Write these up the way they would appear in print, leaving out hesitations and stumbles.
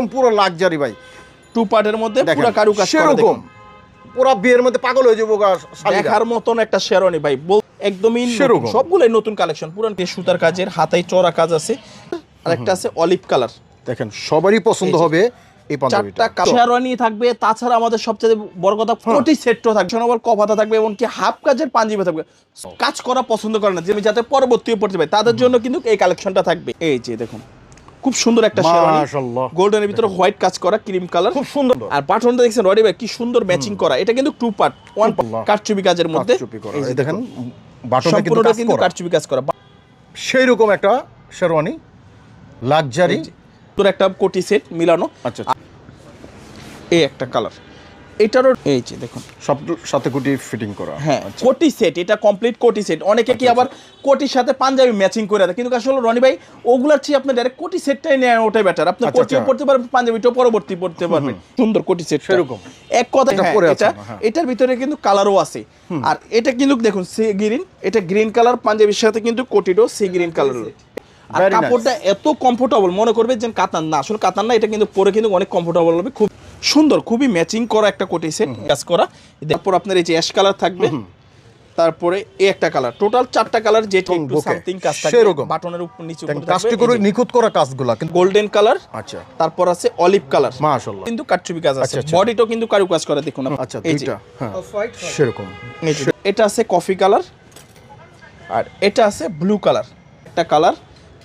একদম পুরো লাক্সারি ভাই, টু পার্টের মধ্যে পুরো কারুকাজ করা সেরকম পুরো বিয়ের মধ্যে পাগল হয়ে যাবো দেখার মতন একটা শেরওয়ানি ভাই, একদমই সেরকম সবগুলোই নতুন কালেকশন, পুরো সুতার কাজের হাতায় চড়া কাজ আছে, আর একটা আছে অলিভ কালার। দেখেন সবারই পছন্দ হবে এই পাঞ্জাবিটা। চারটা শেরওয়ানি থাকবে, তাছাড়া আমাদের সবচেয়ে বড় কথা কোটি সেটও থাকবে, সোনাবল কভাতা থাকবে, এমনকি হাফ কাজের পাঞ্জাবি থাকবে। কাজ করা পছন্দ করে না যে যাতে পরবর্তীও পড়তে পারে তাদের জন্য কিন্তু এই কালেকশনটা থাকবে। এই যে দেখুন খুব সুন্দর একটা শেরওয়ানি, মাশাআল্লাহ, গোল্ডেনের ভিতরে হোয়াইট কাজ করা, ক্রিম কালার, খুব সুন্দর। আর বাটনটা দেখছেন রডি ভাই কি সুন্দর ম্যাচিং করা, এটা কিন্তু টু পার্ট, ওয়ান কারচুপি কাজের মধ্যে। এই দেখেন বাটনটা কিন্তু কারচুপি কাজ করা, সেই রকম একটা শেরওয়ানি লাক্সারি, তোর একটা কোটি সেট মিলানো। আচ্ছা, এই একটা কালার, এটারও এই যে দেখুন সব সাথে কোটি ফিটিং করা। হ্যাঁ কোটি সেট, এটা কমপ্লিট কোটি সেট। অনেকে কি আবার কোটির সাথে পাঞ্জাবি ম্যাচিং করে দেয়, কিন্তু আসলে রনি ভাই ওগুলার চেয়ে আপনি ডাইরেক্ট কোটি সেটটাই নেন, ওটাই বেটার। আপনি কোটিও পড়তে পারবেন, পাঞ্জাবিটাও পরবর্তী পড়তে পারবেন। সুন্দর কোটি সেট সেরকম এক কথা। এটা এটার ভিতরে কিন্তু কালারও আছে, আর এটা কিন্তু দেখুন সি গ্রিন, এটা গ্রিন কালার, পাঞ্জাবির সাথে কিন্তু কোটিটাও সি গ্রিন কালার। আর কাপড়টা এত কমফোর্টেবল, মনে করবে যে কাতান না, আসলে কাতান না, এটা কিন্তু পরে কিন্তু অনেক কমফোর্টেবল হবে, খুব সুন্দর, খুবই ম্যাচিং করা একটা কোটি সেট কাজ করা। তারপর আপনার এই যে অ্যাশ কালার থাকবে, তারপরে এই একটা কালার, টোটাল চারটা কালার, যেটা একটু সামথিং কাজ থাকবে বাটনের উপর নিচে উপরে কাজটি করে নিখুঁত করা কাজগুলো, কিন্তু গোল্ডেন কালার। আচ্ছা, তারপর আছে অলিভ কালার, মাশাআল্লাহ, কিন্তু কারচুপি কাজ আছে, বডিটাও কিন্তু কারু কাজ করা দেখুন। আচ্ছা, দুইটা হ্যাঁ সেরকম। এটা আছে কফি কালার, আর এটা আছে ব্লু কালার, একটা কালার,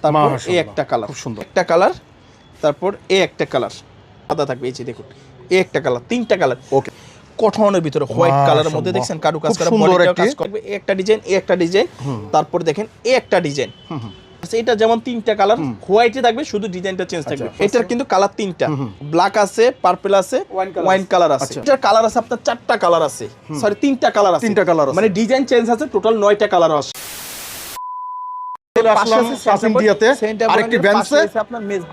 তারপর এই একটা কালার, খুব সুন্দর একটা কালার, তারপর এই একটা কালার সাদা থাকবে। এই যে দেখুন এই একটা কালার, তিনটা কালার, ওকে, কটনের ভিতরে হোয়াইট কালারের মধ্যে দেখছেন কারু কাজ করা, বডিটাও কাজ করবে। এই একটা ডিজাইন, এই একটা ডিজাইন, তারপর দেখেন এই একটা ডিজাইন। এটা যেমন তিনটা কালার, হোয়াইটে থাকবে, শুধু ডিজাইনটা চেঞ্জ থাকবে। এটার কিন্তু কালার তিনটা, ব্ল্যাক আছে, পার্পল আছে, ওয়াইন কালার আছে। এটার কালার আছে আপনার চারটা কালার আছে, সরি তিনটা কালার আছে, মানে ডিজাইন চেঞ্জ আছে, টোটাল 9টা কালার আছে।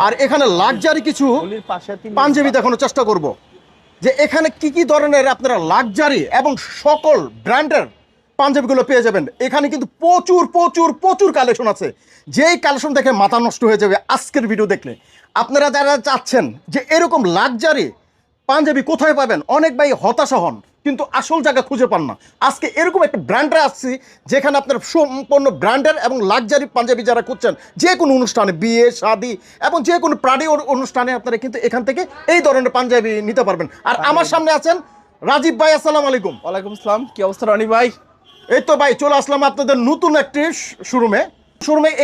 আর এখানে লাক্সারি কিছু পাঞ্জাবি দেখানোর চেষ্টা করব, যে এখানে কি কি ধরনের আপনারা লাক্সারি এবং সকল ব্র্যান্ডের পাঞ্জাবিগুলো পেয়ে যাবেন। এখানে কিন্তু প্রচুর প্রচুর প্রচুর কালেকশন আছে, যেই কালেকশন দেখে মাথা নষ্ট হয়ে যাবে আজকের ভিডিও দেখলে। আপনারা যারা চাচ্ছেন যে এরকম লাক্সারি পাঞ্জাবি কোথায় পাবেন, অনেক ভাই হতাশা হন, কিন্তু আসল জায়গা খুঁজে পান না। আজকে এরকম একটা ব্র্যান্ডে আসছি যেখানে আপনার সম্পূর্ণ ব্র্যান্ডের এবং লাক্সারি পাঞ্জাবি যারা খুঁজছেন, যে কোনো অনুষ্ঠানে, বিয়ে শাদী এবং যে কোনো পার্টি অনুষ্ঠানে আপনারা কিন্তু এখান থেকে এই ধরনের পাঞ্জাবি নিতে পারবেন। আর আমার সামনে আছেন রাজীব ভাই, আসসালামু আলাইকুম। ওয়ালাইকুম আসসালাম, কি অবস্থা রনি ভাই? এই তো ভাই চলে আসলাম আপনাদের নতুন একটি শোরুমে।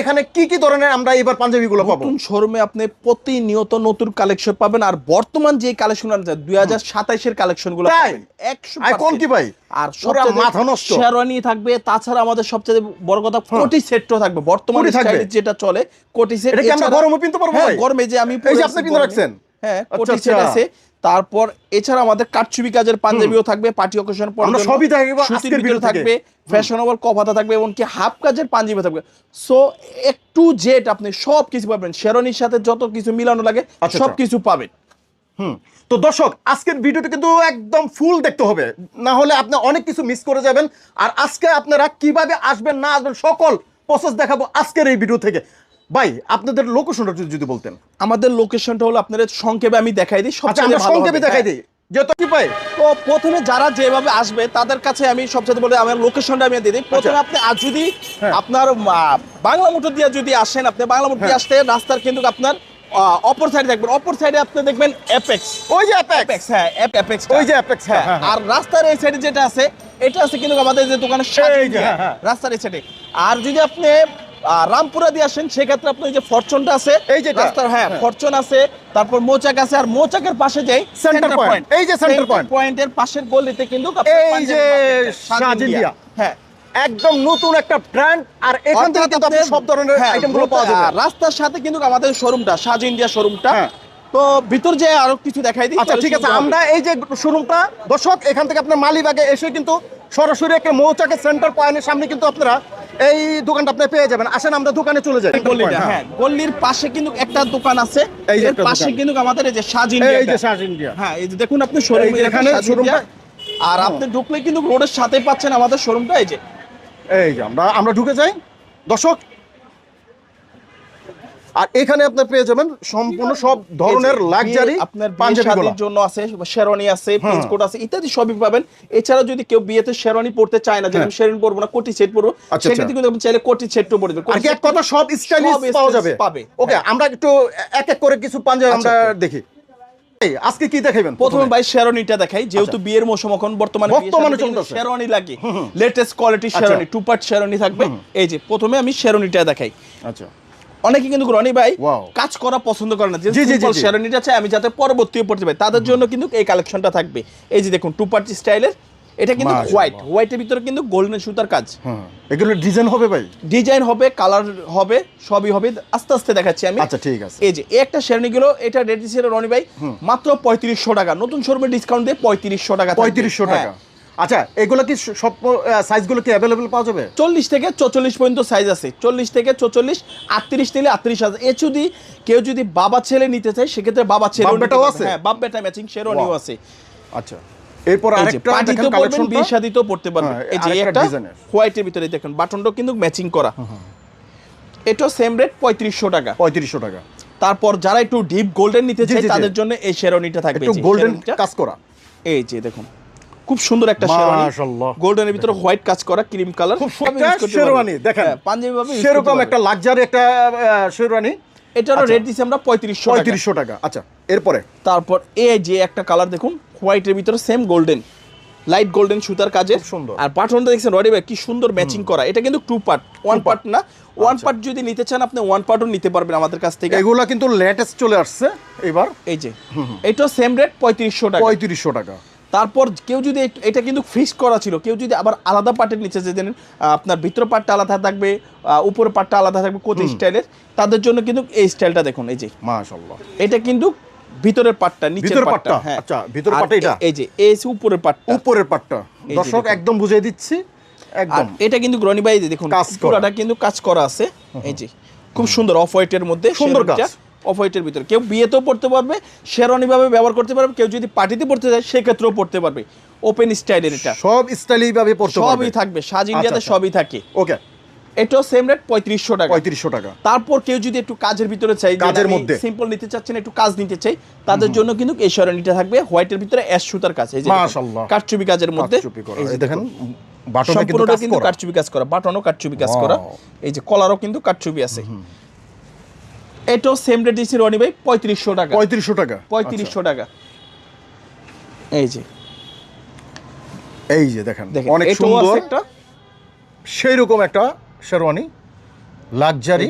এখানে কি কি ধরনের আমরা এবার পাঞ্জাবিগুলো পাবো? নতুন শোরুমে আপনি প্রতিনিয়ত নতুন কালেকশন পাবেন, আর বর্তমান যে কালেকশন আছে 2027 এর কালেকশনগুলো পাবেন 100%। কোন কি ভাই, আর সবচেয়ে মাথা নষ্ট শেরওয়ানি থাকবে, তাছাড়া আমাদের সবচেয়ে বড় কথা কোটি সেটও থাকবে, বর্তমান স্টাইলে যেটা চলে কোটি সেট। এটা কি আমরা গরমে পিনতে পারবো? হ্যাঁ গরমে, যে আমি এই যে আপনি পিনে রাখছেন, হ্যাঁ কোটি সেট আছে। তারপর এছাড়া আমাদের কারচুপি কাজের পাঞ্জাবিও থাকবে, পার্টি অকেশন পর্যন্ত সবই থাকবে, আজকের ভিডিও থাকবে, ফ্যাশনেবল কভাতা থাকবে, এমনকি হাফ কাজের পাঞ্জাবি থাকবে। সো একটু জেড আপনি সব কিছু পাবেন, শেরওয়ানির সাথে যত কিছু মিলানো লাগে সব কিছু পাবেন। তো দর্শক আজকের ভিডিওটা কিন্তু একদম ফুল দেখতে হবে, না হলে আপনি অনেক কিছু মিস করে যাবেন। আর আজকে আপনারা কিভাবে আসবেন না আসবেন সকল প্রসেস দেখাবো আজকের এই ভিডিও থেকে। ভাই আপনাদের লোকেশনটা যদি বলতেন। আমাদের লোকেশনটা হলো আপনাদের সংক্ষেপে আমি দেখাই দিই, সবচেয়ে ভালো সংক্ষেপে দেখাই দিই যেহেতু কি পাই। তো প্রথমে যারা যেভাবে আসবে তাদের কাছে আমি সবচেয়ে বলে আমার লোকেশনটা আমি দিয়ে দিই। প্রথমে আপনি আজ যদি আপনার বাংলা মোটর দিয়ে যদি আসেন, আপনি বাংলা মোটর দিয়ে আসতে রাস্তার কিন্তু আপনার অপর সাইডে দেখবেন, অপর সাইডে আপনি দেখবেন অ্যাপেক্স, ওই যে অ্যাপেক্স, হ্যাঁ অ্যাপেক্স, ওই যে অ্যাপেক্স, হ্যাঁ। আর রাস্তার এই সাইডে যেটা আছে এটা আছে কিন্তু আমাদের যে দোকানের রাস্তার এই সাইডে। আর যদি আপনি রামপুরা দিয়ে আসেন সেক্ষেত্রে আপনি যে ফরচুনটা আছে, এই যে রাস্তার, হ্যাঁ ফরচুন আছে, তারপর মৌচাক আছে, আর মৌচাকের পাশে যাই সেন্টার পয়েন্ট, এই যে সেন্টার পয়েন্টের পাশের গলিতে কিন্তু এই যে সাজিন্ডিয়া, হ্যাঁ একদম নতুন একটা ব্র্যান্ড। আর এখান থেকে কিন্তু আপনি সব ধরনের আইটেমগুলো পাওয়া যাবে। রাস্তার সাথে কিন্তু আমাদের শোরুমটা সাজ ইন্ডিয়া শোরুমটা। তো ভিতর যে আরো কিছু দেখাই দিই। আচ্ছা ঠিক আছে, আমরা এই যে শোরুমটা দর্শক এখান থেকে আপনার মালিবাগে এসে কিন্তু সরাসরি একটা মৌচাকের সেন্টার পয়েন্টের সামনে কিন্তু আপনারা এই দোকানটা আপনি পেয়ে যাবেন। আসেন আমরা দোকানে চলে যাই। হ্যাঁ গলির পাশে কিন্তু একটা দোকান আছে, এর পাশে কিন্তু আমাদের এই যে সাজ ইন্ডিয়া, এই যে সাজ ইন্ডিয়া, হ্যাঁ এই যে দেখুন আপনি শোরুম এখানে শোরুমটা, আর আপনি ঢুকলে কিন্তু রোডের সাথেই পাচ্ছেন আমাদের শোরুমটা। এই যে আমরা ঢুকে যাই দর্শক, আর এখানে আপনি পেয়ে যাবেন সম্পূর্ণ সব ধরনের লাক্সারি আপনার পাঞ্জাবিগুলো বিয়ের জন্য আছে, শেরওয়ানি আছে, প্রিন্স কোট আছে, ইত্যাদি সবই পাবেন। এছাড়া যদি কেউ বিয়েতে শেরওয়ানি পড়তে চায় না, যে আমি শেরওয়ানি পরবো না, কোটি সেট পরবো, সেক্ষেত্রে কিন্তু আপনি চাইলে কোটি সেটও পরে দেবেন। আর কি এক কথা সব স্টাইলিশ পাওয়া যাবে। ওকে, আমরা একটু এক এক করে কিছু পাঞ্জাবি আমরা দেখি। আজকে কি দেখাবেন? প্রথমে ভাই শেরওয়ানিটা দেখাই, যেহেতু বিয়ের মৌসুম এখন বর্তমানে চলতেছে, শেরওয়ানি লাগে, latest quality sherwani, two part sherwani থাকবে। এই যে প্রথমে আমি শেরওয়ানিটা দেখাই। আচ্ছা, অনেকে কিন্তু রনি ভাই কাজ করা পছন্দ করে না, যে সিম্পল শেরওয়ানিটা চাই আমি যাতে পরবর্তীও পড়তে পারি, তাদের জন্য কিন্তু এই কালেকশনটা থাকবে। এই যে দেখুন টু পার্ট স্টাইলের, এটা কিন্তু হোয়াইটের ভিতরে কিন্তু গোল্ডেন সুতার কাজ। এগুলো ডিজাইন হবে ভাই? ডিজাইন হবে, কালার হবে, সবই হবে, আস্তে আস্তে দেখাচ্ছি আমি। আচ্ছা ঠিক আছে। এই যে একটা শেরওয়ানি গুলো, এটা রেট দিয়েছে রনি ভাই মাত্র 3500 টাকা, নতুন শোরুমে ডিসকাউন্ট দিয়ে 3500 টাকা। 3500 টাকা। আচ্ছা, এগুলো কি সব সাইজগুলো কি अवेलेबल পাওয়া যাবে? 40 থেকে 44 পর্যন্ত সাইজ আছে, 40 থেকে 44, 38 নিলে 38 আছে। এ যদি কেউ যদি বাবা ছেলে নিতে চায়, সেক্ষেত্রে বাবা ছেলে বেটাও আছে। হ্যাঁ, বাপ বেটা ম্যাচিং শেরওয়ানিও আছে। আচ্ছা, এরপর আরেকটা দেখেন কালেকশন, বিয়ে শাদিতেও পড়তে পারবেন। এই যে একটা হোয়াইটের ভিতরে দেখেন বাটনটাও কিন্তু ম্যাচিং করা, এটা সেম রেট 3500 টাকা। 3500 টাকা। তারপর যারা একটু ডিপ গোল্ডেন নিতে চায়, তাদের জন্য এই শেরওয়ানিটা থাকবে, একটু গোল্ডেন কাজ করা। এই যে দেখুন খুব সুন্দর একটা শেরওয়ানি, মাশাআল্লাহ, গোল্ডেনের ভিতরে হোয়াইট কাজ করা, ক্রিম কালার, খুব সুন্দর শেরওয়ানি দেখেন, পাঞ্জাবি ভাবে সেরকম একটা লাক্সারি একটা শেরওয়ানি। এটারও রেট দিছি আমরা 3500 টাকা। আচ্ছা, এরপরে তারপর এই যে একটা কালার দেখুন, হোয়াইটের ভিতরে সেম গোল্ডেন, লাইট গোল্ডেন সুতার কাজের সুন্দর। আর বাটনটা দেখছেন রডি ভাই কি সুন্দর ম্যাচিং করা। এটা কিন্তু টু পার্ট, ওয়ান পার্ট না। ওয়ান পার্ট যদি নিতে চান আপনি ওয়ান পার্টও নিতে পারবেন আমাদের কাছ থেকে। এগুলা কিন্তু লেটেস্ট চলে আসছে এবার। এই যে এটা সেম রেট 3500 টাকা। 3500 টাকা। তারপর কেউ যদি এটা কিন্তু ফিক্সড করা ছিল, কেউ যদি আবার আলাদা পার্টের নিচে যে দেন, আপনার ভিতর পার্টটা আলাদা থাকবে, উপরের পার্টটা আলাদা থাকবে কোটি স্টাইলের, তাদের জন্য কিন্তু এই স্টাইলটা দেখুন। এই যে মাশাআল্লাহ, এটা কিন্তু ভিতরের পার্টটা, নিচের পার্টটা। হ্যাঁ, আচ্ছা, ভিতরের পার্টটা এটা। এই যে এই উপরের পার্টটা, উপরের পার্টটা দর্শক একদম বুঝিয়ে দিচ্ছি একদম। এটা কিন্তু রনি ভাই দেখুন পুরোটা কিন্তু কাজ করা আছে। এই যে খুব সুন্দর অফ হোয়াইটের মধ্যে সুন্দর কাজ, অফ হোয়াইটের ভিতরে কেউ বিয়েতেও পড়তে পারবে, শেরওয়ানি ভাবে ব্যবহার করতে পারবে, কেউ যদি পার্টিতে পড়তে চায় সেক্ষেত্রেও পড়তে পারবে। ওপেন স্টাইলের, এটা সব স্টাইলই ভাবে পড়তে পারবে, সবই থাকবে, সাজ ইন্ডিয়াতে সবই থাকে। ওকে, এটাও সেম রেট 3500 টাকা। 3500 টাকা। তারপর কেউ যদি একটু কাজের ভিতরে চাই, কাজের মধ্যে সিম্পল নিতে চাচ্ছেন, একটু কাজ নিতে চাই, তাদের জন্য কিন্তু এই শেরওয়ানিটা থাকবে হোয়াইটের ভিতরে অ্যাশ সুতার কাজ। এই যে মাশাআল্লাহ, কাটচুপি কাজের মধ্যে, এই যে দেখেন বাটনটা কিন্তু কাটচুপি কাজ করা, বাটনও কাটচুপি কাজ করা। এই যে কলারও কিন্তু কাটচুপি আছে। এটাও সেম রেট দিছি রনি ভাই 3500 টাকা। 3500 টাকা। 3500 টাকা। এই যে দেখেন অনেক সুন্দর একটা সেরকম একটা শেরওয়ানি, লাক্সারি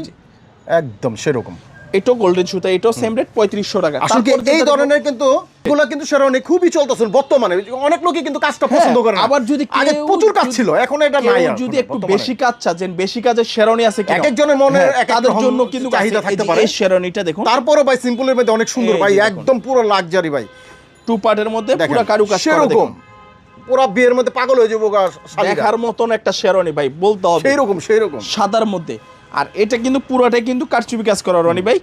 একদম সেরকম। এটাও গোল্ডেন সুতা, এটাও সেম রেট 3500 টাকা। আসলে এই ধরনের কিন্তু এগুলা কিন্তু শেরওয়ানি খুবই চলতেছে বর্তমানে, অনেক লোকই কিন্তু কাজটা পছন্দ করে না। আবার যদি আগে প্রচুর কাজ ছিল, এখন এটা নাই। আর যদি একটু বেশি কাজ চাচ্ছেন, বেশি কাজের শেরওয়ানি আছে কিনা, একজনের মনে তাদের জন্য কিন্তু চাহিদা থাকতে পারে। এই শেরওয়ানিটা দেখুন, তারপরে ভাই সিম্পলের মধ্যে অনেক সুন্দর ভাই, একদম পুরো লাক্সারি ভাই, টু পার্টের মধ্যে পুরো কারুকাজ করা সেরকম, পুরো বিয়ের মধ্যে পাগল হয়ে যাবো দেখার মতন একটা শেরওয়ানি ভাই, বলতে হবে সেরকম সাদার মধ্যে। আর এটা কিন্তু পুরোটাই কিন্তু কারচুপি কাজ করা রনি ভাই,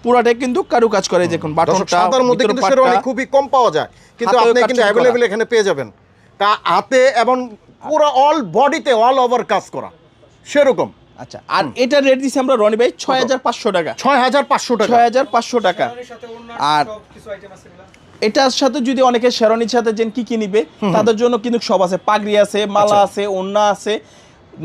পুরোটাই কিন্তু কারুকাজ করে। দেখুন বাটনটা সাদার মধ্যে কিন্তু শেরওয়ানি খুবই কম পাওয়া যায়, কিন্তু আপনি কিন্তু अवेलेबल এখানে পেয়ে যাবেন। তা হাতে এবং পুরো অল বডিতে অল ওভার কাজ করা সেরকম। আচ্ছা, আর এটা রেট দিছি আমরা রনি ভাই 6500 টাকা। 6500 টাকা। 6500 টাকা। আর এটার সাথে যদি অনেকে শেরওয়ানির সাথে যেন কি নিবে, তাদের জন্য কিন্তু সব আছে, পাগড়ি আছে, মালা আছে, ওন্না আছে,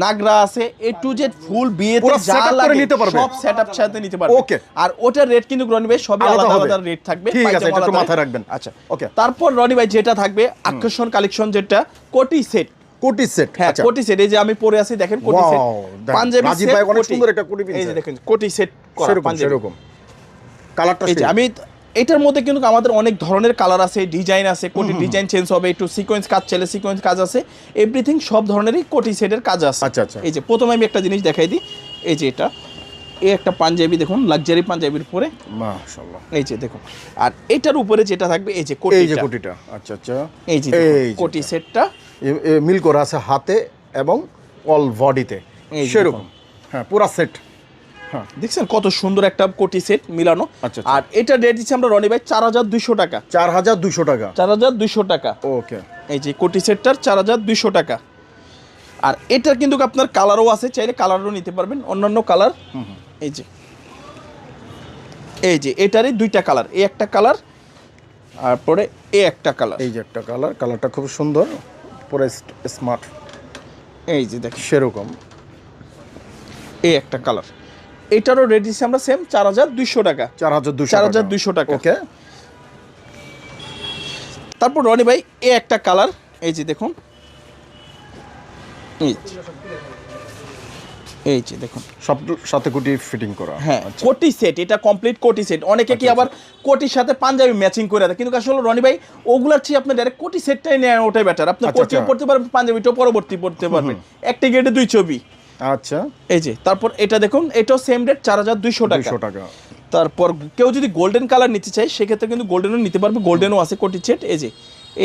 নাগরা আছে, এ টু জেড ফুল বিয়েতে যা লাগে সব সেটআপ সাথে নিতে পারবে। ওকে, আর ওটার রেট কিন্তু রনি ভাই সবই আলাদা আলাদা রেট থাকবে। ঠিক আছে, এটা একটু মাথায় রাখবেন। আচ্ছা, ওকে। তারপর রনি ভাই যেটা থাকবে আকর্ষণ কালেকশন, যেটা কোটি সেট। কোটি সেট, হ্যাঁ কোটি সেট। এই যে আমি পরে আছি দেখেন কোটি সেট, পাঞ্জাবি সেট, ভাই অনেক সুন্দর একটা কোটি পিন। এই যে দেখেন কোটি সেট করা পাঞ্জাবি, সেরকম কালারটা। এই যে আমি এটার মধ্যে কিন্তু আমাদের অনেক ধরনের কালার আছে, ডিজাইন আছে, কোটি ডিজাইন চেঞ্জ হবে, একটু সিকোয়েন্স কাজ চলে, সিকোয়েন্স কাজ আছে, এভরিথিং সব ধরনেরই কোটি সেটের কাজ আছে। আচ্ছা আচ্ছা। এই যে প্রথমে আমি একটা জিনিস দেখাই দিই, এই যে এটা এই একটা পাঞ্জাবি দেখুন, লাক্সারি পাঞ্জাবির উপরে, মাশাআল্লাহ। এই যে দেখুন, আর এটার উপরে যেটা থাকবে এই যে কোটি, এই যে কোটিটা। আচ্ছা আচ্ছা, এই যে কোটি সেটটা মিল করা আছে হাতে এবং অল বডিতে সেরকম। হ্যাঁ, পুরো সেট। হ্যাঁ, দেখছেন কত সুন্দর একটা কোটি সেট মিলানো। আচ্ছা, আর এটা রেট দিচ্ছি আমরা রনি ভাই 4200 টাকা। 4200 টাকা। 4200 টাকা। ওকে, এই যে কোটি সেটটার 4200 টাকা। আর এটার কিন্তু আপনার কালারও আছে, চাইলে কালারও নিতে পারবেন, অন্যান্য কালার। এই যে এই যে এটারই দুইটা কালার, এই একটা কালার, তারপরে এই একটা কালার। এই যে একটা কালার, কালারটা খুব সুন্দর, পুরো স্মার্ট। এই যে দেখেন সেরকম এই একটা কালার। এটারও রেট দিচ্ছি আমরা সেম 4200 টাকা। 4200 টাকা। ওকে। তারপর রনি ভাই এই একটা কালার, এই যে দেখুন, এই যে দেখুন সব সাথে কোটি ফিটিং করা। হ্যাঁ, কোটি সেট, এটা কমপ্লিট কোটি সেট। অনেকে কি আবার কোটির সাথে পাঞ্জাবি ম্যাচিং করে দেয়, কিন্তু আসলে রনি ভাই ওগুলার চেয়ে আপনি ডাইরেক্ট কোটি সেটটাই নেন, ওটাই বেটার। আপনি কোটিও পড়তে পারবেন, পাঞ্জাবিটাও পরবর্তী পড়তে পারবেন, একটা গেটে 2 ছবি। আচ্ছা, এই যে তারপর এটা দেখুন, এটাও সেম রেট 4200 টাকা। তারপর কেউ যদি গোল্ডেন কালার নিতে চায় সেক্ষেত্রে কিন্তু গোল্ডেনও নিতে পারবে, গোল্ডেনও আছে কোটি সেট। এই যে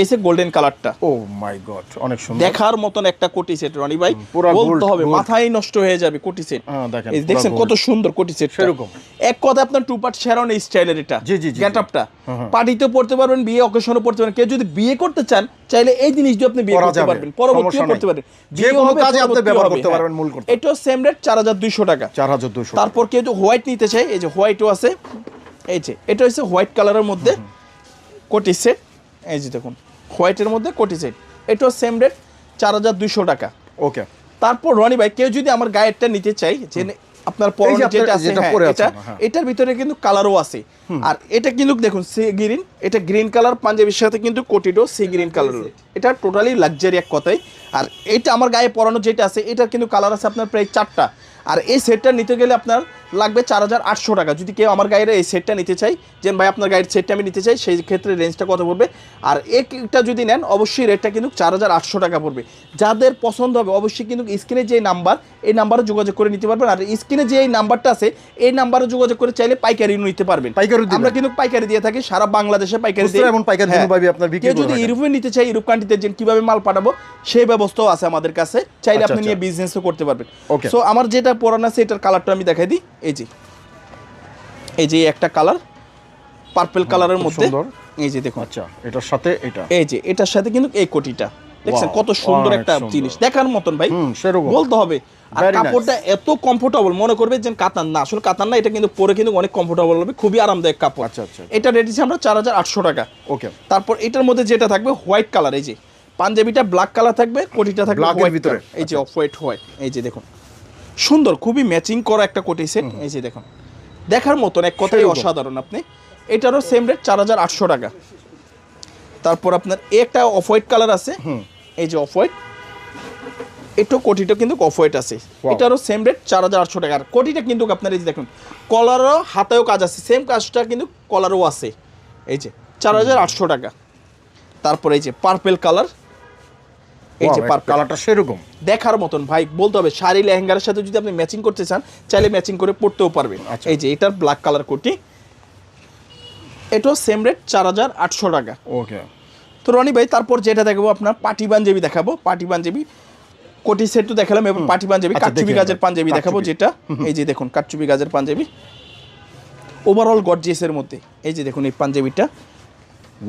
এসে গোল্ডেন কালারটা, ও মাই গড, অনেক সুন্দর দেখার মতন একটা কোটি সেট রনি ভাই, বলতে হবে মাথায় নষ্ট হয়ে যাবে কোটি সেট। এই দেখছেন কত সুন্দর কোটি সেট, সেরকম এক কথা আপনার টু পার্ট শেরন এই স্টাইলের এটা গেটআপটা পার্টিতে পড়তে পারবেন, বিয়ে অকেশনে পড়তে পারবেন। কেউ যদি বিয়ে করতে চান চাইলে এই জিনিস দিয়ে আপনি বিয়ে করতে পারবেন, পরবর্তীও করতে পারবেন, যে কোনো কাজে আপনি ব্যবহার করতে পারবেন। মূল কথা এটাও সেম রেট 4200 টাকা। 4200। তারপর কেউ যদি হোয়াইট নিতে চায়, এই যে হোয়াইটও আছে, এই যে এটা হচ্ছে হোয়াইট কালারের মধ্যে কোটি সেট। এই যে দেখুন হোয়াইটের মধ্যে কোটি সেট, এটাও সেম রেট 4200 টাকা। ওকে। তারপর রনি ভাই কেউ যদি আমার গায়েরটা নিতে চাই, যে আপনার পরনে যেটা আছে, এটার ভিতরে কিন্তু কালারও আছে। আর এটা কিন্তু দেখুন সি গ্রিন, এটা গ্রিন কালার পাঞ্জাবির সাথে কিন্তু কোটিটাও সি গ্রিন কালার, এটা টোটালি লাক্সারি এক কথায়। আর এটা আমার গায়ে পরানো যেটা আছে এটার কিন্তু কালার আছে আপনার প্রায় 4টা। আর এই সেটটা নিতে গেলে আপনার লাগবে 4800 টাকা। যদি কেউ আমার গায়ের এই সেটটা নিতে চাই, যে ভাই আপনার গায়ের সেটটা আমি নিতে চাই, সেই ক্ষেত্রে রেঞ্জটা কত পড়বে। আর একটা যদি নেন অবশ্যই রেটটা কিন্তু 4800 টাকা পড়বে। যাদের পছন্দ হবে অবশ্যই কিন্তু স্ক্রিনে যে নাম্বার, এই নাম্বারে যোগাযোগ করে নিতে পারবেন। আর স্ক্রিনে যে এই নাম্বারটা আছে এই নাম্বারে যোগাযোগ করে চাইলে পাইকারি নিতে পারবেন। আমরা কিন্তু পাইকারি দিয়ে থাকি সারা বাংলাদেশে, পাইকারি দিয়ে। কেউ যদি ইউরোপে নিতে চাই, ইউরোপ কান্ট্রিতে যে কিভাবে মাল পাঠাবো সেই ব্যবস্থাও আছে আমাদের কাছে, চাইলে আপনি নিয়ে বিজনেসও করতে পারবেন। সো আমার যেটা পরানো আছে এটার কালারটা আমি দেখাই দিই। এই যে একটা কালার পার্পল কালারের মধ্যে, এই যে দেখুন। আচ্ছা, এটার সাথে এটা, এই যে এটার সাথে কিন্তু এই কোটিটা দেখছেন কত সুন্দর একটা জিনিস, দেখার মতন ভাই, বলতে হবে। আর কাপড়টা এত কমফোর্টেবল, মনে করবে যে কাতান না, আসলে কাতান না, এটা কিন্তু পরে কিন্তু অনেক কমফোর্টেবল হবে, খুবই আরামদায়ক কাপড়। আচ্ছা আচ্ছা, এটা রেট দিচ্ছি আমরা 4800 টাকা। ওকে। তারপর এটার মধ্যে যেটা থাকবে হোয়াইট কালার, এই যে পাঞ্জাবিটা ব্ল্যাক কালার থাকবে, কোটিটা থাকবে হোয়াইট ভিতরে, এই যে অফ হোয়াইট। এই যে দেখুন সুন্দর, খুবই ম্যাচিং করা একটা কোটি সেট। এই যে দেখুন দেখার মতন এক কথাই অসাধারণ। আপনি এটারও সেম রেট 4800 টাকা। তারপর আপনার একটা অফ হোয়াইট কালার আছে, এই যে অফ হোয়াইট, এটাও কোটিটা কিন্তু অফ হোয়াইট আছে, এটারও সেম রেট 4800 টাকা। আর কোটিটা কিন্তু আপনার এই যে দেখুন কলারও হাতেও কাজ আছে, সেম কাজটা কিন্তু কলারও আছে, এই যে 4800 টাকা। তারপর এই যে পার্পল কালার, এই যে পার্পল কালারটা সেরকম দেখার মতন ভাই, বলতে হবে শাড়ি লেহেঙ্গার সাথে যদি আপনি ম্যাচিং করতে চান চাইলে ম্যাচিং করে পরতেও পারবেন। এই যে এটার ব্ল্যাক কালার কোটি, এটাও সেম রেট 4800 টাকা। ওকে। তো রনি ভাই তারপর যেটা দেখাবো আপনার পার্টি পাঞ্জাবি দেখাবো। পার্টি পাঞ্জাবি কোটি সেট তো দেখালাম, এবং পার্টি পাঞ্জাবি কাটচুপি গাজের পাঞ্জাবি দেখাবো, যেটা এই যে দেখুন কাটচুপি গাজের পাঞ্জাবি ওভারঅল গর্জিয়াসের মধ্যে। এই যে দেখুন এই পাঞ্জাবিটা,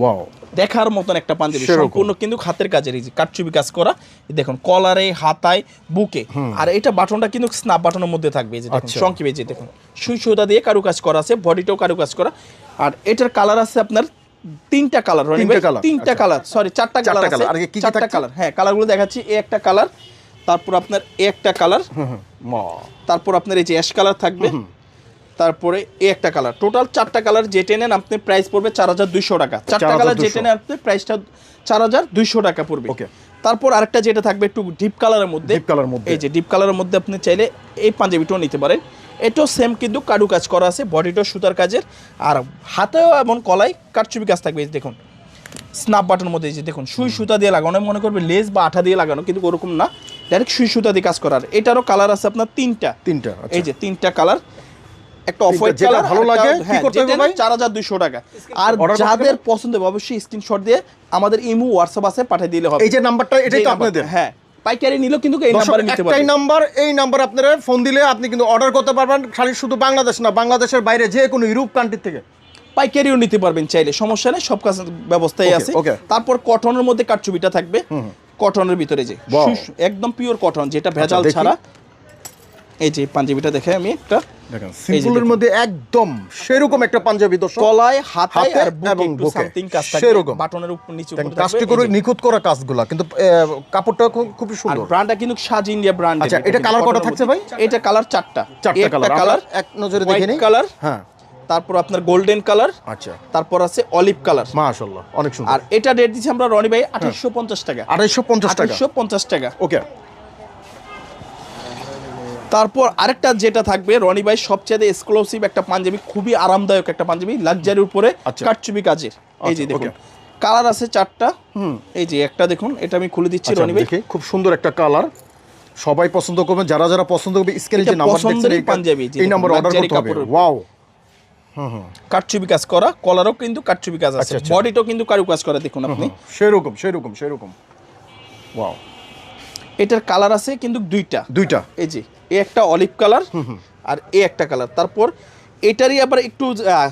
ওয়াও, দেখার মতন একটা পাঞ্জাবি, সম্পূর্ণ কিন্তু হাতের কাজের, এই যে কাটচুপি কাজ করা, দেখুন কলারে, হাতায়, বুকে। আর এটা বাটনটা কিন্তু স্ন্যাপ বাটনের মধ্যে থাকবে, এই যে দেখুন সংক্ষেপে, এই যে দেখুন সুই সুতা দিয়ে কারুকাজ করা আছে, বডিটাও কারুকাজ করা। আর এটার কালার আছে আপনার 3টা কালার, 3টা কালার, সরি 4টা কালার আছে, 4টা কালার। হ্যাঁ, কালারগুলো দেখাচ্ছি। এই একটা কালার, তারপর আপনার এই একটা কালার, তারপর আপনার এই যে অ্যাশ কালার থাকবে, তারপরে এই একটা কালার। টোটাল 4টা কালার যেটা নেন আপনি প্রাইস পড়বে 4200 টাকা। 4টা কালার যেটা নেন আপনি প্রাইসটা 4200 টাকা পড়বে। তারপর আরেকটা যেটা থাকবে একটু ডিপ কালারের মধ্যে, এই যে ডিপ কালারের মধ্যে আপনি চাইলে এই পাঞ্জাবিটাও নিতে পারেন। এটাও সেম কিন্তু কারু কাজ করা আছে, বডিটাও সুতার কাজের, আর হাতেও এমন কলাই কারচুপি কাজ থাকবে। এই দেখুন স্ন্যাপ বাটনের মধ্যে, এই যে দেখুন সুই সুতা দিয়ে লাগানো, মনে করবে লেস বা আঠা দিয়ে লাগানো, কিন্তু ওরকম না, ডাইরেক্ট সুই সুতা দিয়ে কাজ করার। এটারও কালার আছে আপনার 3টা। এই যে 3টা কালার, একটা অফ হোয়াইট কালার, ভালো লাগে কি করতে হবে ভাই 4200 টাকা। আর যাদের পছন্দ হবে অবশ্যই স্ক্রিনশট দিয়ে আমাদের ইমো হোয়াটসঅ্যাপ আছে পাঠিয়ে দিলে হবে। এই যে নাম্বারটা এটাই তো আপনাদের, হ্যাঁ পাইকারি নিলেও কিন্তু এই নাম্বারে নিতে পারবেন। এই নাম্বার, এই নাম্বার আপনারা ফোন দিলে আপনি কিন্তু অর্ডার করতে পারবেন, খালি শুধু বাংলাদেশ না, বাংলাদেশের বাইরে যে কোনো ইউরোপ কান্ট্রি থেকে পাইকারিও নিতে পারবেন চাইলে, সমস্যা নেই, সব কাজ ব্যবস্থাই আছে। তারপর কটনের মধ্যে কাটচুপিটা থাকবে, কটনের ভিতরে যে একদম পিওর কটন, যেটা ভেজাল ছাড়া, এই যে পাঞ্জাবিটা দেখে আমি একটা দেখেন সিম্পলের মধ্যে একদম সেরকম একটা পাঞ্জাবি দর্শক, গলায় হাতায় আর বুকে এবং একটু বুকে সামথিং কাজ থাকবে, সেরকম বাটনের উপর নিচে দেখেন উপরে কাজটি থাকবে, করে এই যে। নিখুঁত করা কাজগুলা, কিন্তু কাপড়টা খুব আর সুন্দর। ব্র্যান্ডটা কিন্তু সাজ ইন্ডিয়া ব্র্যান্ড। আচ্ছা, এটা কালার কটা থাকছে ভাই? এটা কালার চারটা কালার কালার, এক নজরে দেখে নিই। কালার, হ্যাঁ, তারপর আপনার গোল্ডেন কালার, আচ্ছা, তারপর আছে অলিভ কালার। মাশাআল্লাহ অনেক সুন্দর। আর এটা রেট দিচ্ছি আমরা রনি ভাই 2850 টাকা। 2850 টাকা, 2850 টাকা। ওকে। তারপর আরেকটা যেটা থাকবে রনি ভাই সবচেয়ে এক্সক্লুসিভ একটা পাঞ্জাবি, খুবই আরামদায়ক একটা পাঞ্জাবি, লাক্সারির উপরে আচ্ছা। কাটচুপি কাজের। এই যে আচ্ছা, দেখুন okay। কালার আছে চারটা। এই যে একটা দেখুন, এটা আমি খুলে দিচ্ছি আচ্ছা, রনি ভাই। দেখি খুব সুন্দর একটা কালার, সবাই পছন্দ করবে, যারা যারা পছন্দ করবে স্ক্রিনে যে এটা নাম্বার দেখছেন পছন্দেরই পাঞ্জাবি, এই নাম্বার অর্ডার luxury করতে হবে। কাপড়ের। ওয়াও, কাটচুপি কাজ করা, কলারও কিন্তু কাটচুপি কাজ আছে, আচ্ছা, আচ্ছা। বডিটাও কিন্তু কারু কাজ করা, দেখুন আপনি। সেরকম ওয়াও। এটার কালার আছে কিন্তু দুইটা। এই যে এই একটা অলিভ কালার আর এই একটা কালার। তারপর এটারই আবার একটু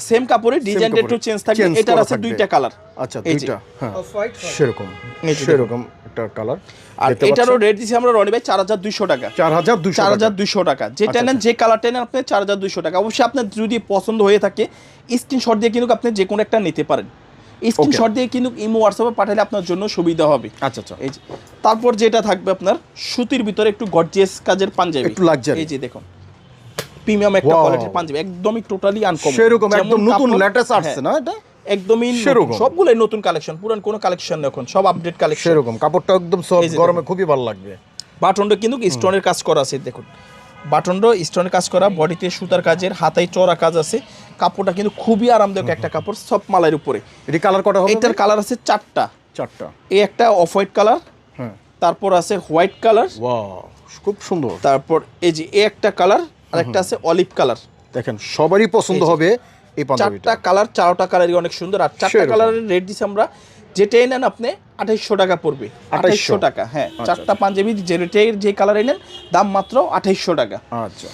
সেম কাপড়ের ডিজাইনটা একটু চেঞ্জ থাকবে। Change এটার করা আছে থাকবে। দুইটা কালার। আচ্ছা, এই যে। দুইটা, হ্যাঁ, সেরকম একটা কালার। আর এটারও রেট দিছি আমরা রনি ভাই 4200 টাকা। 4200 টাকা। যেটা নেন, যে কালারটা নেন আপনি 4200 টাকা। অবশ্যই আপনার যদি পছন্দ হয়ে থাকে স্ক্রিনশট দিয়ে কিন্তু আপনি যে কোনো একটা নিতে পারেন। স্ক্রিনশট দিয়ে কিন্তু ইমো হোয়াটসঅ্যাপে পাঠালে আপনার জন্য সুবিধা হবে। আচ্ছা, এই যে তারপর যেটা থাকবে আপনার সুতির ভিতরে একটু গর্জিয়াস কাজের পাঞ্জাবি, একটু লাক্সারি। এই যে দেখুন প্রিমিয়াম একটা Wow। কোয়ালিটির পাঞ্জাবি, একদমই টোটালি আনকমন, সেরকম একদম নতুন লেটেস্ট আসছে না এটা? একদমই সেরকম। সবগুলোই নতুন কালেকশন, পুরান কোনো কালেকশন এখন সব আপডেট কালেকশন। সেরকম কাপড়টা একদম এই সফট, যে গরমে দেখুন। খুবই ভালো লাগবে। বাটনটা কিন্তু স্টোনের কাজ করা আছে, দেখুন বাটনটা স্টোনের কাজ করা, বডিতে সুতার কাজের, হাতায় চড়া কাজ আছে। কাপড়টা কিন্তু খুবই আরামদায়ক একটা কাপড়, সব মালের উপরে। এটি কালার কটা হবে? এটার কালার আছে চারটা। এই একটা অফ হোয়াইট কালার, হ্যাঁ, তারপর আছে হোয়াইট কালার, ওয়াও খুব সুন্দর। তারপর এই যে এই একটা কালার, আর একটা আছে অলিভ কালার। দেখেন সবারই পছন্দ হবে এই পাঞ্জাবিটা। চারটা কালার, চারটা কালারই অনেক সুন্দর। আর চারটা সেরকম। কালারের রেট দিছি আমরা, যেটাই নেন আপনি 2800 টাকা পড়বে। 2800 টাকা, হ্যাঁ। চারটা পাঞ্জাবি যে কালারে নেন দাম মাত্র 2800 টাকা। আচ্ছা,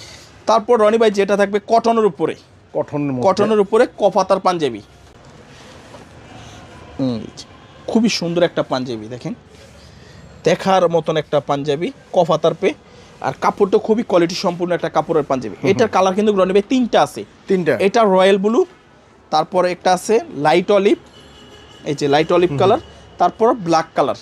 তারপর রনি ভাই যেটা থাকবে কটনের উপরে, কটনের কটনের উপরে কপাতার পাঞ্জাবি। খুবই সুন্দর একটা পাঞ্জাবি, দেখেন দেখার মতন একটা পাঞ্জাবি, কপাতার পে। আর কাপড়টা খুবই কোয়ালিটি সম্পূর্ণ একটা কাপড়ের পাঞ্জাবি। এটার কালার কিন্তু রনি ভাই তিনটা আছে। এটা রয়্যাল ব্লু, তারপরে একটা আছে লাইট অলিভ, এই যে লাইট অলিভ কালার, তারপর ব্ল্যাক কালার।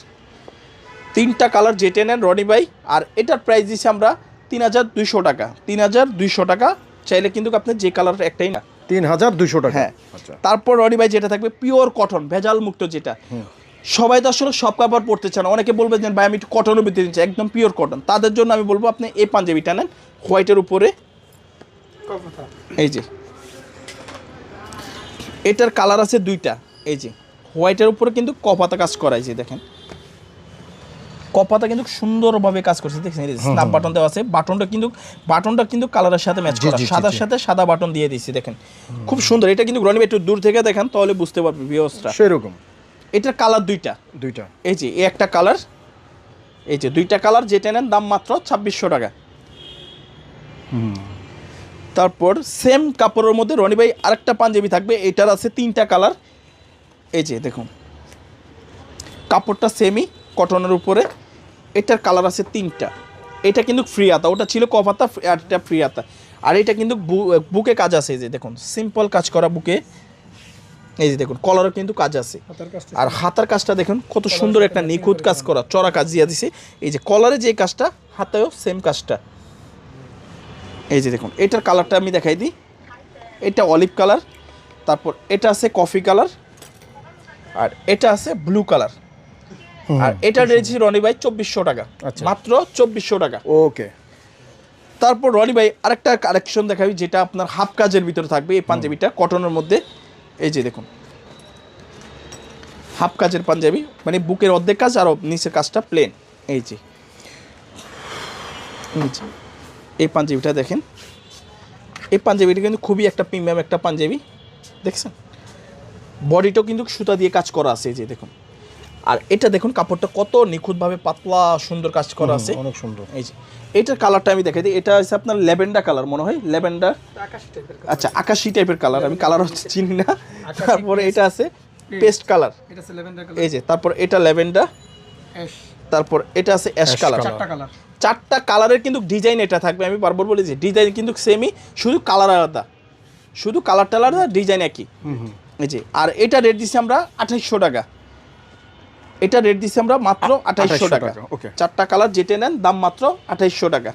তিনটা কালার যেটা নেন রনি ভাই। আর এটার প্রাইস দিচ্ছি আমরা 3200 টাকা। 3200 টাকা চাইলে কিন্তু আপনি যে কালার একটাই না, 3200 টাকা। হ্যাঁ। আচ্ছা, তারপর রনি ভাই যেটা থাকবে পিওর কটন, ভেজাল মুক্ত, যেটা সবাই তো আসলে সব কাপড় পরতে চান, অনেকে বলবে যে ভাই আমি একটু কটনের ভিতরে নিচ্ছি, একদম পিওর কটন। তাদের জন্য আমি বলবো আপনি এই পাঞ্জাবিটা নেন, হোয়াইটের উপরে। এই যে এটার কালার আছে দুইটা, এই যে হোয়াইটের উপরে কিন্তু কপাতা কাজ করা, এই যে দেখেন কপাতা কিন্তু সুন্দরভাবে কাজ করছে, দেখছেন স্ন্যাপ বাটন দেওয়া আছে। বাটনটা কিন্তু কালারের সাথে ম্যাচ করা, সাদার সাথে সাদা বাটন দিয়ে দিয়েছি, দেখেন খুব সুন্দর। এটা কিন্তু রনি ভাই একটু দূর থেকে দেখেন তাহলে বুঝতে পারবে ভিউয়ার্সরা। সেরকম এটার কালার দুইটা। এই যে এই একটা কালার, এই যে দুইটা কালার, যেটা নেন দাম মাত্র 2600 টাকা। তারপর সেম কাপড়ের মধ্যে রনি ভাই আরেকটা পাঞ্জাবি থাকবে, এটার আছে তিনটা কালার। এই যে দেখুন কাপড়টা সেমই কটনের উপরে, এটার কালার আছে তিনটা। এটা কিন্তু ফ্রি হাতা, ওটা ছিল কপাতা, আর এটা ফ্রি হাতা। আর এটা কিন্তু বুকে কাজ আছে, এই যে দেখুন সিম্পল কাজ করা বুকে। এই যে দেখুন কলারও কিন্তু কাজ আছে। আর হাতার কাজটা দেখুন কত সুন্দর একটা নিখুঁত কাজ করা, চড়া কাজ দিয়ে দিছে। এই যে কলারে যে কাজটা, হাতেও সেম কাজটা। এই যে দেখুন এটার কালারটা আমি দেখাই দিই, এটা অলিভ কালার, তারপর এটা আছে কফি কালার, আর এটা আছে ব্লু কালার। আর এটা দিয়েছি রনি ভাই 2400 টাকা, মাত্র 2400 টাকা। ওকে। তারপর রনি ভাই আরেকটা কালেকশন দেখাবি, যেটা আপনার হাফ কাজের ভিতরে থাকবে এই পাঞ্জাবিটা কটনের মধ্যে। এই যে দেখুন হাফ কাজের পাঞ্জাবি, মানে বুকের অর্ধেক কাজ আর নিচের কাজটা প্লেন। এই যে এই পাঞ্জাবিটা দেখেন, এই পাঞ্জাবিটা কিন্তু খুবই একটা প্রিমিয়াম একটা পাঞ্জাবি, দেখছেন বডিটাও কিন্তু সুতা দিয়ে কাজ করা আছে, এই যে দেখুন। আর এটা দেখুন কাপড়টা কত নিখুঁতভাবে পাতলা সুন্দর কাজ করা আছে, অনেক সুন্দর। এই যে এটার কালারটা আমি দেখাই দিই, এটা হচ্ছে আপনার ল্যাভেন্ডার কালার, মনে হয় ল্যাভেন্ডার, আচ্ছা আকাশি টাইপের কালার, আমি কালার হচ্ছে চিনি না। তারপরে এটা আছে পেস্ট কালার, এই যে তারপর এটা ল্যাভেন্ডার, তারপর এটা আছে অ্যাশ কালার, 4টা কালারের কিন্তু ডিজাইন এটা থাকবে, আমি বারবার বলেছি ডিজাইন কিন্তু সেমই, শুধু কালার আলাদা, শুধু কালারটা আলাদা, ডিজাইন একই। এই যে আর এটা রেট দিচ্ছি আমরা 2800 টাকা, এটা রেট দিচ্ছি আমরা মাত্র 2800 টাকা। ওকে, 4টা কালার যেটা নেন দাম মাত্র 2800 টাকা।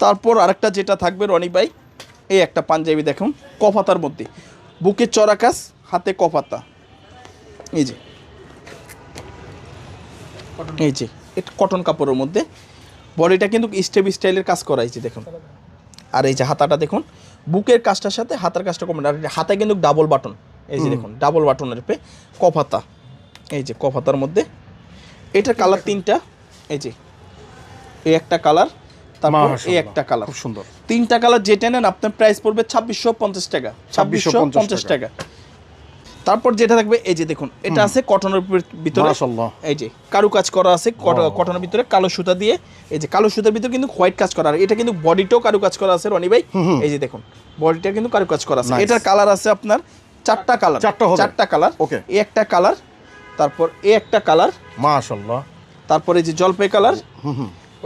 তারপর আরেকটা যেটা থাকবে রনি ভাই, এই একটা পাঞ্জাবি দেখুন কফাতার মধ্যে, বুকে চড়া কাজ, হাতে কফাতা, এই যে এটা কটন কাপড়ের মধ্যে, বডিটা কিন্তু স্টেপ স্টাইলের কাজ করা হয়েছে দেখুন। আর এই যে হাতাটা দেখুন, বুকের কাজটার সাথে হাতার কাজটা কমন, আর হাতে কিন্তু ডাবল বাটন, এই যে দেখুন ডাবল বাটনের পে কফাতা, এই যে কফাতার মধ্যে। এটার কালার 3টা, এই যে এই একটা কালার, তারপর এই একটা কালার, খুব সুন্দর। 3টা কালার যেটা নেন আপনার প্রাইস পড়বে 2650 টাকা, 2650 টাকা। তারপর যেটা থাকবে এই যে দেখুন, এটা আছে কটনের ভিতরে, মাশাআল্লাহ, এই যে কারু কাজ করা আছে কটনের ভিতরে, কালো সুতা দিয়ে, এই যে কালো সুতার ভিতরে কিন্তু হোয়াইট কাজ করা, আর এটা কিন্তু বডিটাও কারু কাজ করা আছে রনি ভাই, এই যে দেখুন বডিটা কিন্তু কারু কাজ করা আছে। এটার কালার আছে আপনার 4টা কালার, 4টা কালার, ওকে, এই একটা কালার, তারপর এই একটা কালার, মাশাআল্লাহ, তারপর এই যে জলপাই কালার,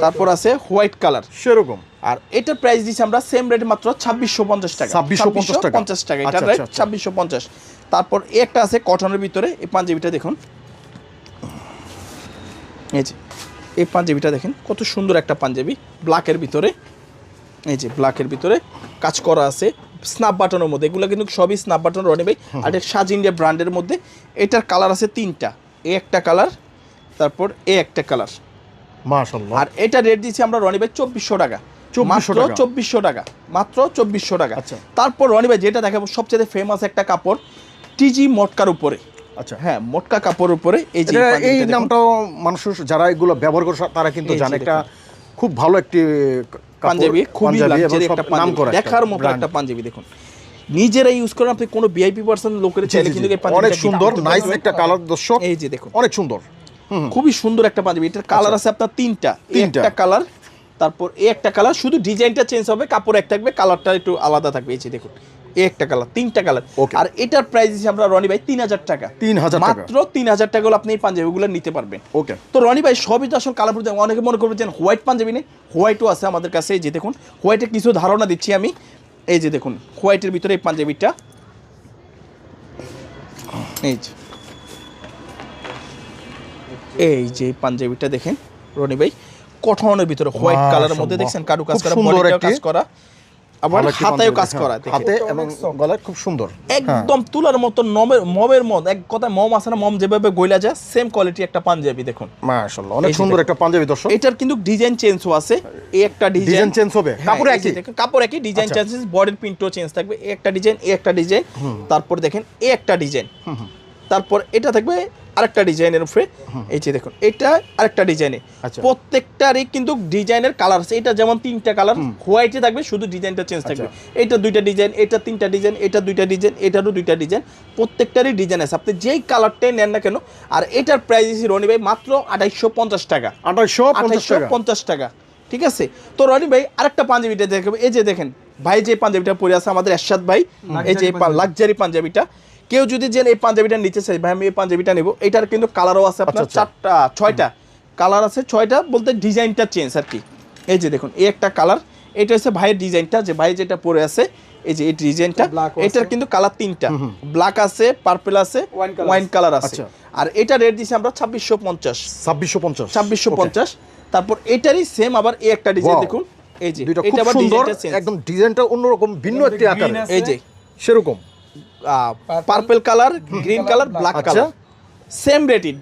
তারপর আছে হোয়াইট কালার সেরকম। আর এটার প্রাইস দিচ্ছি আমরা সেম রেট মাত্র 2650 টাকা, 2650 টাকা, এটা রেট 2650। তারপর একটা আছে কটনের ভিতরে, এই পাঞ্জাবিটা দেখুন, এই যে এই পাঞ্জাবিটা দেখেন কত সুন্দর একটা পাঞ্জাবি, ব্ল্যাকের ভিতরে, এই যে ব্ল্যাকের ভিতরে কাজ করা আছে স্ন্যাপ বাটনের মধ্যে, এগুলো কিন্তু সবই স্ন্যাপ বাটন রনি ভাই। আর এটা সাজ ইন্ডিয়া ব্র্যান্ডের মধ্যে, এটার কালার আছে 3টা, এই একটা কালার, তারপর এই একটা কালার, মাশাআল্লাহ। আর এটা রেট দিচ্ছি আমরা রনি ভাই 2400 টাকা, মাত্র 2400 টাকা, মাত্র 2400 টাকা। তারপর রনি ভাই যেটা দেখাবো সবচেয়ে ফেমাস একটা কাপড়, টিজি মটকার উপরে, আচ্ছা হ্যাঁ মটকা কাপড়ের উপরে, এই যে এই নামটাও মানুষ যারা এগুলো ব্যবহার করে তারা কিন্তু জানে, একটা খুব ভালো একটি পাঞ্জাবি, খুবই লাক্সারি একটা পাঞ্জাবি, দেখার মতো একটা পাঞ্জাবি দেখুন, নিজেরা ইউজ করেন, আপনি কোনো ভিআইপি পারসন লোকের চাইলে কিন্তু এই পাঞ্জাবি অনেক সুন্দর, নাইস একটা কালার দর্শক, এই যে দেখুন অনেক সুন্দর, খুবই সুন্দর একটা পাঞ্জাবি। এটার কালার আছে আপনার 3টা, একটা কালার, তারপর এই একটা কালার, শুধু ডিজাইনটা চেঞ্জ হবে, কাপড় এক থাকবে, কালারটা একটু আলাদা থাকবে, এই যে দেখুন এই একটা কালার, 3টা কালার। আর এটার প্রাইস দিচ্ছি আমরা রনি ভাই 3000 টাকা, 3000 টাকা, মাত্র 3000 টাকা হলে আপনি এই পাঞ্জাবিগুলো নিতে পারবেন। ওকে, তো রনি ভাই সবই তো আসলে কালার, অনেকে মনে করবে যে হোয়াইট পাঞ্জাবি নেই, হোয়াইটও আছে আমাদের কাছে, এই যে দেখুন হোয়াইটের কিছু ধারণা দিচ্ছি আমি, এই যে দেখুন হোয়াইটের ভিতরে এই পাঞ্জাবিটা, এই যে পাঞ্জাবিটা দেখেন রনি ভাই কটনের ভিতরে হোয়াইট কালারের মধ্যে দেখছেন কারু কাজ করা, বডিতেও কাজ করা, আবার হাতেও কাজ করা, হাতে এবং গলায় খুব সুন্দর, একদম তুলার মতো মমের মত, এক কথা মম আছে না, মম যেভাবে গইলা যায় সেম কোয়ালিটি একটা পাঞ্জাবি দেখুন, মাশাআল্লাহ অনেক সুন্দর একটা পাঞ্জাবি দর্শক। এটার কিন্তু ডিজাইন চেঞ্জও আছে, এই একটা ডিজাইন চেঞ্জ হবে, কাপড় একই, কাপড় একই, ডিজাইন চেঞ্জ, বডির প্রিন্টও চেঞ্জ থাকবে, এই একটা ডিজাইন, এই একটা ডিজাইন, তারপর দেখেন এই একটা ডিজাইন, তারপর এটা থাকবে আরেকটা ডিজাইনের উপরে, এই যে দেখুন এটা আরেকটা ডিজাইনে, প্রত্যেকটারই কিন্তু ডিজাইনের কালার আছে, এটা যেমন 3টা কালার হোয়াইটে থাকবে, শুধু ডিজাইনটা চেঞ্জ থাকবে, এটা 2টা ডিজাইন, এটা 3টা ডিজাইন, এটা 2টা ডিজাইন, এটারও 2টা ডিজাইন, প্রত্যেকটারই ডিজাইন আছে, আপনি যেই কালারটাই নেন না কেন। আর এটার প্রাইস দিচ্ছি রনি ভাই মাত্র 2850 টাকা, 2850 টাকা, ঠিক আছে। তো রনি ভাই আরেকটা পাঞ্জাবিটা দেখবেন, এই যে দেখেন ভাই যে পাঞ্জাবিটা পরে আছে আমাদের এরশাদ ভাই, এই যে লাক্সারি পাঞ্জাবিটা, কেউ যদি যে এই পাঞ্জাবিটা নিতে চাই ভাই আমি এই পাঞ্জাবিটা নেব, এটার কিন্তু কালারও আছে আপনার 6টা কালার আছে, 6টা বলতে ডিজাইনটা চেঞ্জ আর কি। এই যে দেখুন এই একটা কালার, এটা হচ্ছে ভাইয়ের ডিজাইনটা, যে ভাই যেটা পরে আছে এই যে এই ডিজাইনটা, এটার কিন্তু কালার 3টা, ব্ল্যাক আছে, পার্পল আছে, ওয়াইন কালার আছে। আর এটা রেট দিছি আমরা 2650। তারপর এটারই সেম আবার এই একটা ডিজাইন দেখুন, এই যে এটা আবার ডিজাইনটা চেঞ্জ, একদম ডিজাইনটা অন্যরকম ভিন্ন একটি আকার, এই যে সেরকম purple colour, green colour, black colour, same রেটই,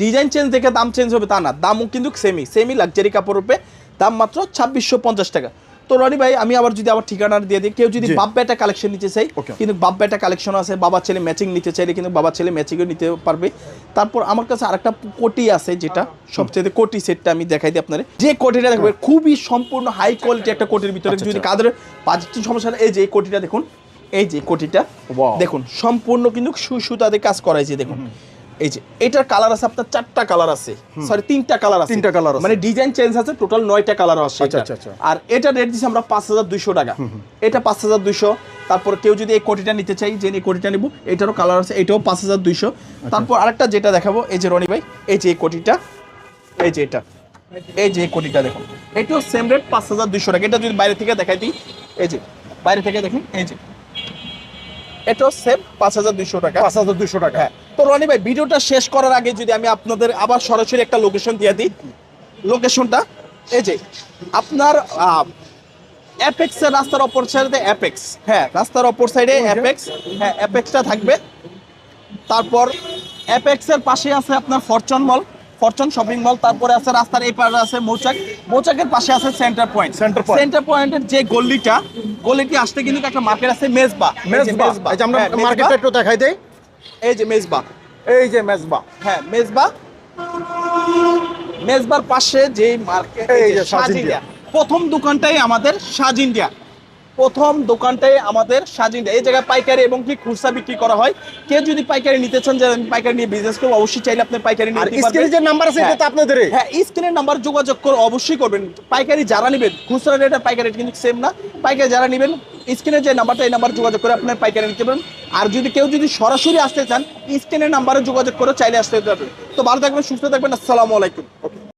ডিজাইন চেঞ্জ দেখে দাম চেঞ্জ হবে তা না, দামও কিন্তু সেমি লাক্সারি কাপড় রূপে, দাম মাত্র 2650 টাকা। তো রনি ভাই আমি আবার যদি আমার ঠিকানা দিয়ে দিই, কেউ যদি বাপ বেটা কালেকশন নিতে চাই, কিন্তু বাপ বেটা কালেকশন আছে, বাবা ছেলে ম্যাচিং নিতে চাইলে কিন্তু বাবা ছেলে ম্যাচিংও নিতে পারবে। তারপর আমার কাছে আরেকটা কোটি আছে, যেটা সবচেয়ে কোটি সেটটা আমি দেখাই দিই আপনাদের, যে কোটিটা দেখবে খুবই সম্পূর্ণ হাই কোয়ালিটি একটা কোটির ভিতরে, যদি কাদের বাজেটের সমস্যা না, এই যে এই কোটিটা দেখুন, এই যে কোটিটা দেখুন সম্পূর্ণ কিন্তু সুতাতে কাজ করাইছে দেখুন, এই যে এটার কালার আছে আপনার 4টা কালার আছে, সরি 3টা কালার আছে, মানে ডিজাইন চেঞ্জ আছে, টোটাল 9টা কালার আছে। আর এটা রেট দিছি আমরা 5200 টাকা, এটা 5200। তারপর কেউ যদি এই কোটিটা নিতে চাই, যে এই কোটিটা নিব, এটারও কালার আছে, এটাও 5200। তারপর আরেকটা যেটা দেখাবো, এই যে রনি ভাই এই যে এই কোটিটা, এই যে এটা এই যে কোটিটা দেখুন, এটাও সেম রেট 5200 টাকা। এটা যদি বাইরে থেকে দেখাই দিই, এই যে বাইরে থেকে দেখুন, এই যে এটাও সেম 5200 টাকা। 5200 টাকা। হ্যাঁ, তো রনি ভাই ভিডিওটা শেষ করার আগে যদি আমি আপনাদের আবার সরাসরি একটা লোকেশন দিয়ে দিই, লোকেশনটা এই যে আপনার অ্যাপেক্স এর রাস্তার অপর সাইডে অ্যাপেক্স, হ্যাঁ রাস্তার অপর সাইডে অ্যাপেক্স, হ্যাঁ অ্যাপেক্সটা থাকবে। তারপর অ্যাপেক্স এর পাশে আছে আপনার ফরচুন মল, ফরচুন শপিং মল। তারপরে আছে রাস্তার এই পাশে আছে মৌচাক, মৌচাকের পাশে আছে সেন্টার পয়েন্ট। সেন্টার পয়েন্টের যে গলিটি আসতে কিন্তু একটা মার্কেট আছে মেজবা। মেজবা, এই যে আমরা হ্যাঁ, মেজবা। মার্কেটটা একটু দেখাই দেই। এই যে মেজবা, এই যে মেজবা, হ্যাঁ মেজবা, মেজবার পাশে যে মার্কেট, এই এই যে যে সাজ সাজ ইন্ডিয়া। ইন্ডিয়া, প্রথম দোকানটাই আমাদের সাজ ইন্ডিয়া, প্রথম দোকানটাই আমাদের সাজ ইন্ডিয়া। এই জায়গায় পাইকারি এবং কি খুচরা বিক্রি করা হয়। কেউ যদি পাইকারি নিতে চান, যে আমি পাইকারি নিয়ে বিজনেস করবো, অবশ্যই চাইলে আপনি পাইকারি আর নিতে স্ক্রিনে যে নাম্বার আছে এটা তো আপনাদেরই। হ্যাঁ স্ক্রিনের নাম্বার যোগাযোগ করে অবশ্যই করবেন। পাইকারি যারা নেবেন, খুচরা রেট আর পাইকারি রেট কিন্তু সেম না। পাইকারি যারা নেবেন, স্ক্রিনে যে নাম্বারটা, এই নাম্বার যোগাযোগ করে আপনার পাইকারি নিতে পারেন। আর যদি কেউ যদি সরাসরি আসতে চান, স্ক্রিনের নাম্বারে যোগাযোগ করে চাইলে আসতে পারবেন। তো ভালো থাকবেন, সুস্থ থাকবেন, আসসালামু আলাইকুম।